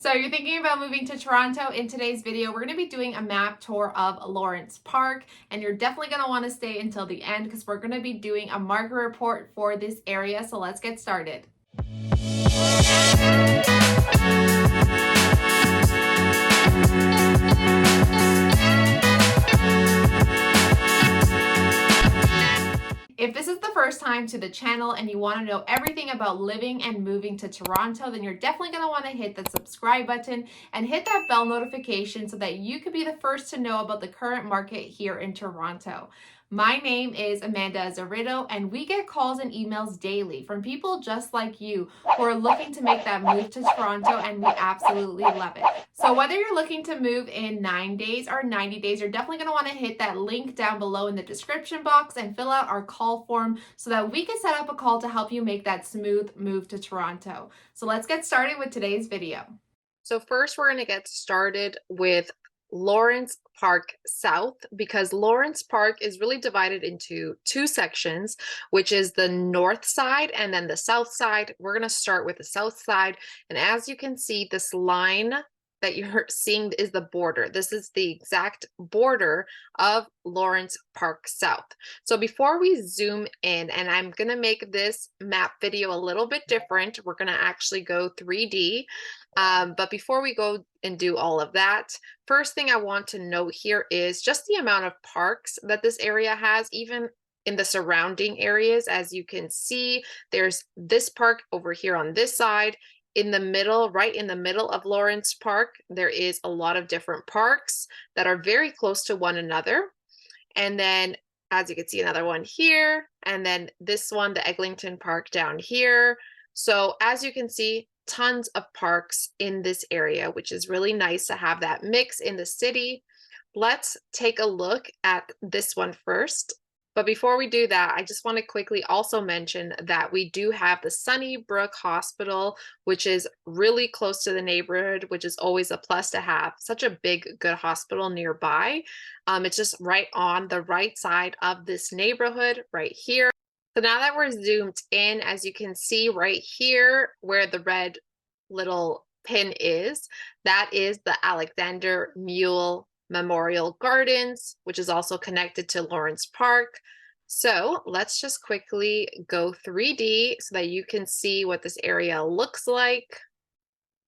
So you're thinking about moving to Toronto. In today's video, we're going to be doing a map tour of Lawrence Park, and you're definitely going to want to stay until the end because we're going to be doing a market report for this area. So let's get started. If this is the first time to the channel and you want to know everything about living and moving to Toronto, then you're definitely going to want to hit the subscribe button and hit that bell notification so that you could be the first to know about the current market here in Toronto. My name is Amanda Azzarito, and we get calls and emails daily from people just like you who are looking to make that move to Toronto, and we absolutely love it. So whether you're looking to move in 9 days or 90 days, you're definitely going to want to hit that link down below in the description box and fill out our call form so that we can set up a call to help you make that smooth move to Toronto. So let's get started with today's video. So first we're going to get started with Lawrence Park South, because Lawrence Park is really divided into two sections, which is the north side and then the south side. We're going to start with the south side, and as you can see, this line that you're seeing is the border. This is the exact border of Lawrence Park South. So before we zoom in, and I'm going to make this map video a little bit different, we're going to actually go 3D. But before we go and do all of that, first thing I want to note here is just the amount of parks that this area has, even in the surrounding areas. As you can see, there's this park over here on this side. In the middle, right in the middle of Lawrence Park, there is a lot of different parks that are very close to one another. And then, as you can see, another one here, and then this one, the Eglinton Park down here. So as you can see, tons of parks in this area, which is really nice to have that mix in the city. Let's take a look at this one first. But before we do that, I just want to quickly also mention that we do have the Sunnybrook Hospital, which is really close to the neighborhood, which is always a plus to have such a big, good hospital nearby. It's just right on the right side of this neighborhood right here. So now that we're zoomed in, as you can see right here where the red little pin is, that is the Alexander Mule Memorial Gardens, which is also connected to Lawrence Park. So let's just quickly go 3D so that you can see what this area looks like.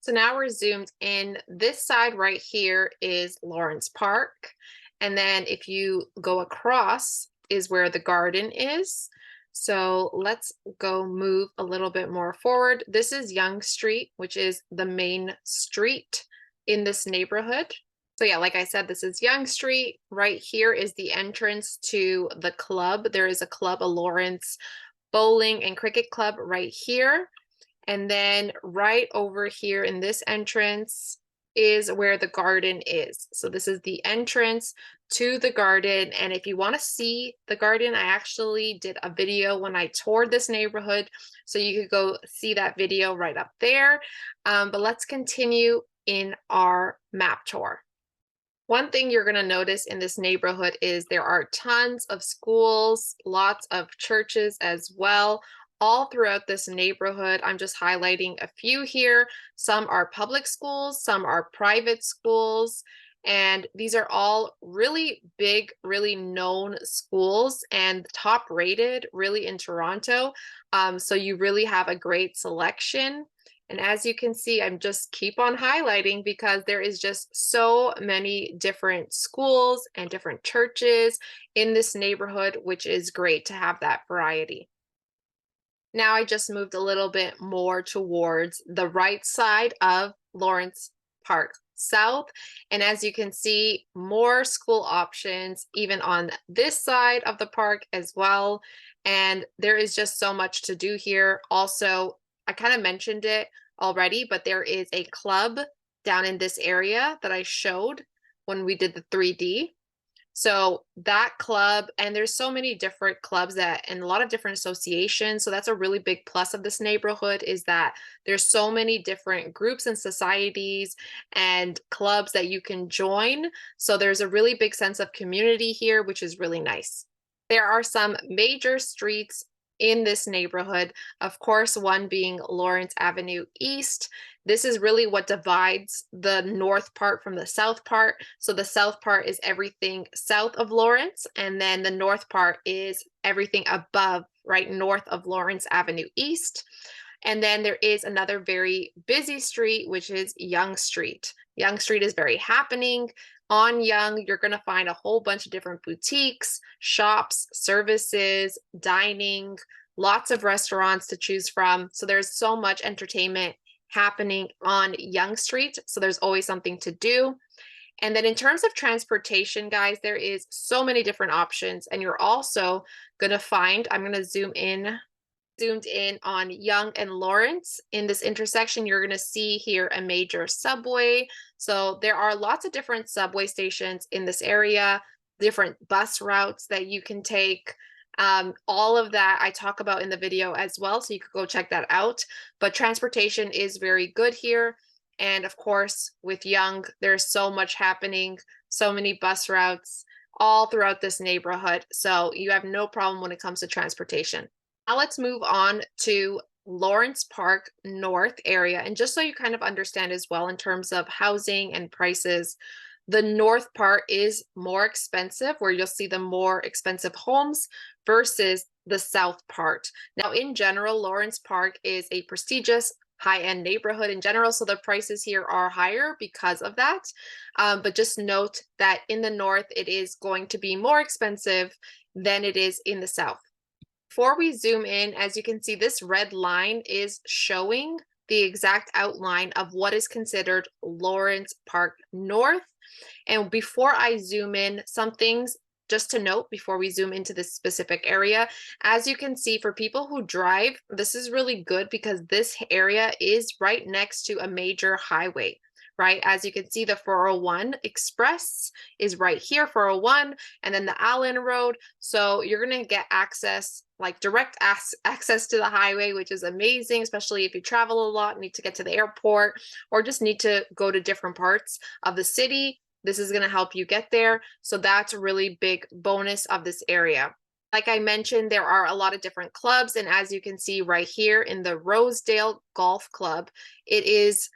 So now we're zoomed in. This side right here is Lawrence Park. And then if you go across is where the garden is. So let's go move a little bit more forward. This is Yonge Street, which is the main street in this neighborhood. So yeah, like I said, this is Yonge Street. Right here is the entrance to the club. There is a club, a Lawrence Bowling and Cricket Club right here. And then right over here in this entrance is where the garden is. So this is the entrance to the garden. And if you want to see the garden, I actually did a video when I toured this neighborhood. So you could go see that video right up there. But let's continue in our map tour. One thing you're going to notice in this neighborhood is there are tons of schools, lots of churches as well, all throughout this neighborhood. I'm just highlighting a few here. Some are public schools, some are private schools, and these are all really big, really known schools and top rated really in Toronto. So you really have a great selection. And as you can see, I'm just keep on highlighting because there is just so many different schools and different churches in this neighborhood, which is great to have that variety. Now I just moved a little bit more towards the right side of Lawrence Park South. And as you can see, more school options even on this side of the park as well. And there is just so much to do here. Also, I kind of mentioned it already, but there is a club down in this area that I showed when we did the 3D. So that club, and there's so many different clubs that, and a lot of different associations. So that's a really big plus of this neighborhood, is that there's so many different groups and societies and clubs that you can join. So there's a really big sense of community here, which is really nice. There are some major streets in this neighborhood. Of course, one being Lawrence Avenue East. This is really what divides the north part from the south part. So the south part is everything south of Lawrence, and then the north part is everything above, right north of Lawrence Avenue East. And then there is another very busy street, which is Young Street. Young Street is very happening. On Young, you're going to find a whole bunch of different boutiques, shops, services, dining, lots of restaurants to choose from. So there's so much entertainment happening on Young Street. So there's always something to do. And then in terms of transportation, guys, there is so many different options. And you're also going to find, I'm going to zoomed in on Young and Lawrence. In this intersection, you're going to see here a major subway. So there are lots of different subway stations in this area, different bus routes that you can take. All of that I talk about in the video as well, so you could go check that out. But transportation is very good here. And of course, with Young, there's so much happening, so many bus routes all throughout this neighborhood. So you have no problem when it comes to transportation. Now let's move on to Lawrence Park North area. And just so you kind of understand as well in terms of housing and prices, the north part is more expensive, where you'll see the more expensive homes versus the south part. Now, in general, Lawrence Park is a prestigious high-end neighborhood in general, so the prices here are higher because of that. But just note that in the north, it is going to be more expensive than it is in the south. Before we zoom in, as you can see, this red line is showing the exact outline of what is considered Lawrence Park North. And before I zoom in, some things just to note before we zoom into this specific area. As you can see, for people who drive, this is really good because this area is right next to a major highway. Right, as you can see, the 401 Express is right here, 401, and then the Allen Road. So you're going to get access, like direct access to the highway, which is amazing, especially if you travel a lot, need to get to the airport, or just need to go to different parts of the city. This is going to help you get there. So that's a really big bonus of this area. Like I mentioned, there are a lot of different clubs. And as you can see right here in the Rosedale Golf Club, it is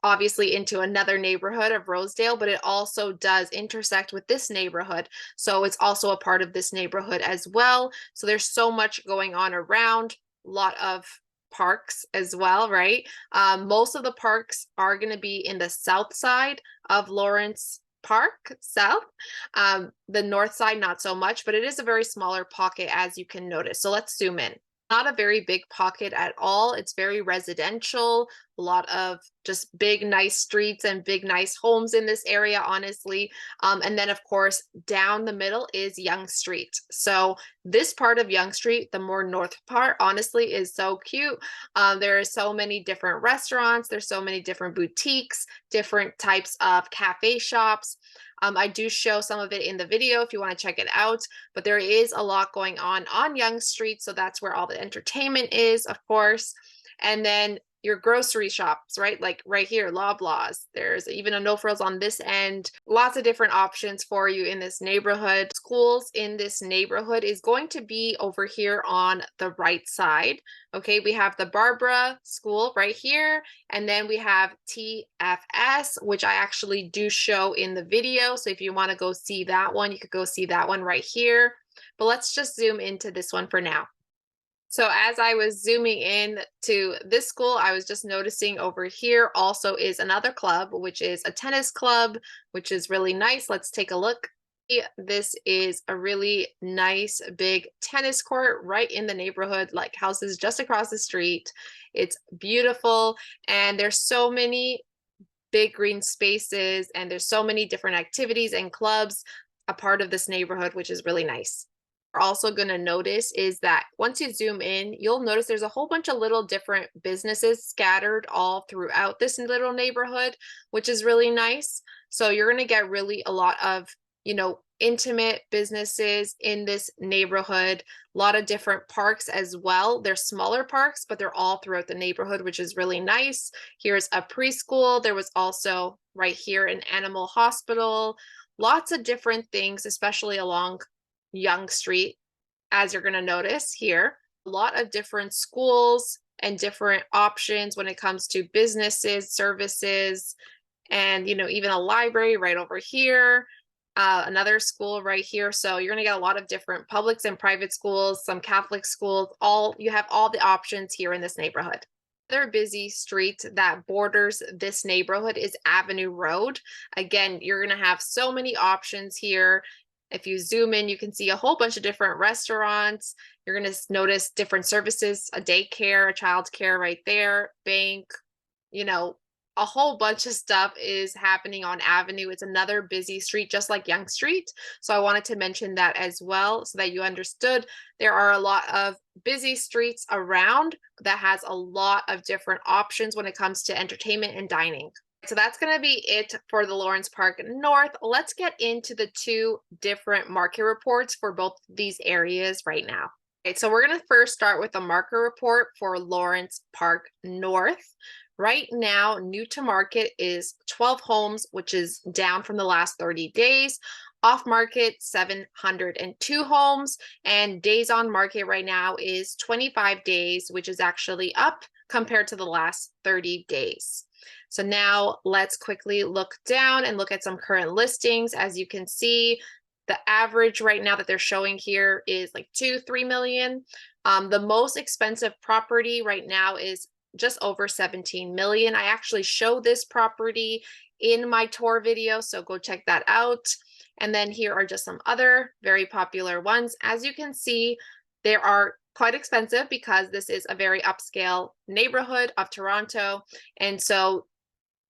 obviously into another neighborhood of Rosedale, but it also does intersect with this neighborhood. So it's also a part of this neighborhood as well. So there's so much going on around, a lot of parks as well, right? Most of the parks are going to be in the south side of Lawrence Park south. The north side, not so much, but it is a very smaller pocket, as you can notice. So let's zoom in. Not a very big pocket at all. It's very residential, a lot of just big, nice streets and big, nice homes in this area, honestly. And then, of course, down the middle is Young Street. So this part of Young Street, the more north part, honestly, is so cute. There are so many different restaurants. There's so many different boutiques, different types of cafe shops. I do show some of it in the video if you want to check it out, but there is a lot going on Young Street. So that's where all the entertainment is, of course. And then your grocery shops, right? Like right here, Loblaws. There's even a No Frills on this end. Lots of different options for you in this neighborhood. Schools in this neighborhood is going to be over here on the right side. Okay, we have the Barbara School right here, and then we have TFS, which I actually do show in the video. So if you want to go see that one, you could go see that one right here. But let's just zoom into this one for now. So as I was zooming in to this school, I was just noticing over here also is another club, which is a tennis club, which is really nice. Let's take a look. This is a really nice big tennis court right in the neighborhood, like houses just across the street. It's beautiful, and there's so many big green spaces, and there's so many different activities and clubs a part of this neighborhood, which is really nice. We're also going to notice is that once you zoom in, you'll notice there's a whole bunch of little different businesses scattered all throughout this little neighborhood, which is really nice. So you're going to get really a lot of, intimate businesses in this neighborhood, a lot of different parks as well. They're smaller parks, but they're all throughout the neighborhood, which is really nice. Here's a preschool. There was also right here an animal hospital, lots of different things, especially along Young Street, as you're going to notice here. A lot of different schools and different options when it comes to businesses, services, and even a library right over here, another school right here. So you're going to get a lot of different publics and private schools, some Catholic schools. All you have all the options here in this neighborhood. Another busy street that borders this neighborhood is Avenue Road. Again, you're going to have so many options here. If you zoom in, you can see a whole bunch of different restaurants. You're going to notice different services, a daycare, a childcare right there, bank, you know, a whole bunch of stuff is happening on Avenue. It's another busy street, just like Yonge Street. So I wanted to mention that as well so that you understood there are a lot of busy streets around that has a lot of different options when it comes to entertainment and dining. So that's going to be it for the Lawrence Park North. Let's get into the two different market reports for both these areas right now. Okay, so we're going to first start with the market report for Lawrence Park North. Right now, new to market is 12 homes, which is down from the last 30 days. Off market, 702 homes. And days on market right now is 25 days, which is actually up compared to the last 30 days. So now let's quickly look down and look at some current listings. As you can see, the average right now that they're showing here is like 3 million. The most expensive property right now is just over 17 million. I actually show this property in my tour video, so go check that out. And then here are just some other very popular ones. As you can see, they are quite expensive because this is a very upscale neighborhood of Toronto. And so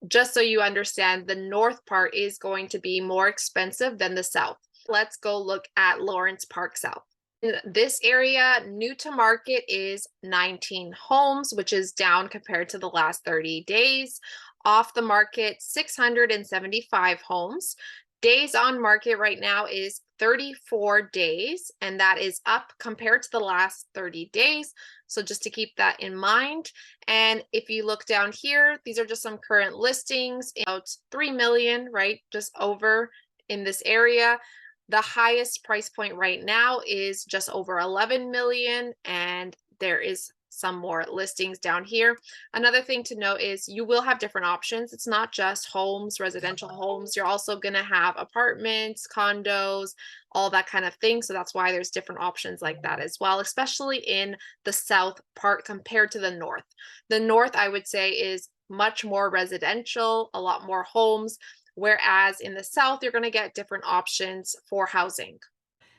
just so you understand, the north part is going to be more expensive than the south. Let's go look at Lawrence Park South. In this area, new to market is 19 homes, which is down compared to the last 30 days. Off the market, 675 homes. Days on market right now is 34 days, and that is up compared to the last 30 days. So just to keep that in mind. And if you look down here, these are just some current listings. About 3 million, right? Just over in this area. The highest price point right now is just over 11 million, and there is some more listings down here. Another thing to note is you will have different options. It's not just homes, residential homes. You're also going to have apartments, condos, all that kind of thing. So that's why there's different options like that as well, especially in the south part compared to the north. The north, I would say, is much more residential, a lot more homes. Whereas in the south, you're going to get different options for housing.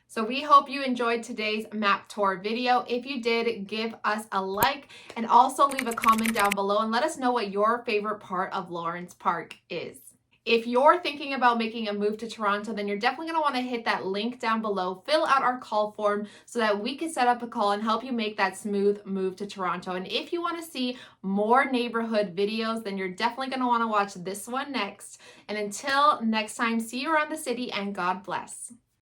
So we hope you enjoyed today's map tour video. If you did, give us a like and also leave a comment down below and let us know what your favorite part of Lawrence Park is. If you're thinking about making a move to Toronto, then you're definitely going to want to hit that link down below, fill out our call form so that we can set up a call and help you make that smooth move to Toronto. And if you want to see more neighborhood videos, then you're definitely going to want to watch this one next. And until next time, see you around the city and God bless.